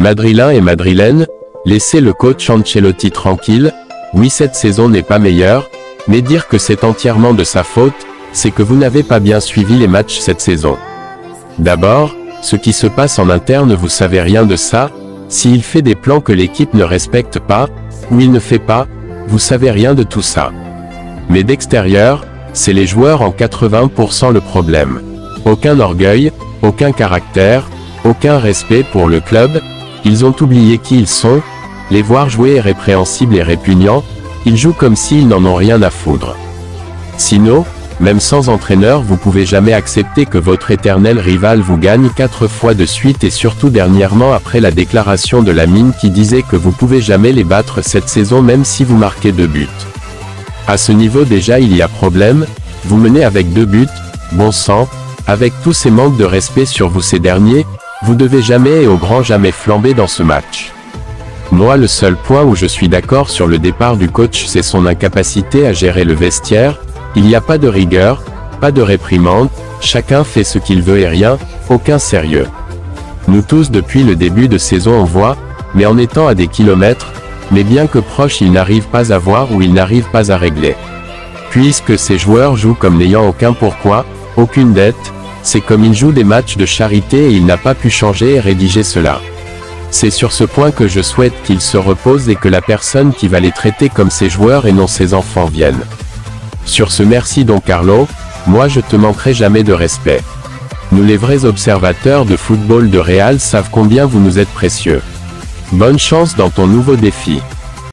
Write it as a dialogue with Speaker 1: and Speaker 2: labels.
Speaker 1: Madrilène et madrilène, laissez le coach Ancelotti tranquille. Oui, cette saison n'est pas meilleure, mais dire que c'est entièrement de sa faute, c'est que vous n'avez pas bien suivi les matchs cette saison. D'abord, ce qui se passe en interne, vous savez rien de ça. S'il fait des plans que l'équipe ne respecte pas, ou il ne fait pas, vous savez rien de tout ça. Mais d'extérieur, c'est les joueurs en 80% le problème. Aucun orgueil, aucun caractère, aucun respect pour le club, ils ont oublié qui ils sont, les voir jouer est répréhensible et répugnant, ils jouent comme s'ils n'en ont rien à foutre. Sinon, même sans entraîneur, vous pouvez jamais accepter que votre éternel rival vous gagne 4 fois de suite et surtout dernièrement après la déclaration de Lamine qui disait que vous pouvez jamais les battre cette saison même si vous marquez 2 buts. À ce niveau déjà il y a problème, vous menez avec 2 buts, bon sang, avec tous ces manques de respect sur vous ces derniers, vous devez jamais et au grand jamais flamber dans ce match. Moi le seul point où je suis d'accord sur le départ du coach c'est son incapacité à gérer le vestiaire, il n'y a pas de rigueur, pas de réprimande, chacun fait ce qu'il veut et rien, aucun sérieux. Nous tous depuis le début de saison on voit, mais en étant à des kilomètres, mais bien que proches ils n'arrivent pas à voir ou ils n'arrivent pas à régler. Puisque ces joueurs jouent comme n'ayant aucun pourquoi, aucune dette, c'est comme ils jouent des matchs de charité et il n'a pas pu changer et rédiger cela. C'est sur ce point que je souhaite qu'ils se reposent et que la personne qui va les traiter comme ses joueurs et non ses enfants vienne. Sur ce merci Don Carlo, moi je te manquerai jamais de respect. Nous les vrais observateurs de football de Real savent combien vous nous êtes précieux. Bonne chance dans ton nouveau défi.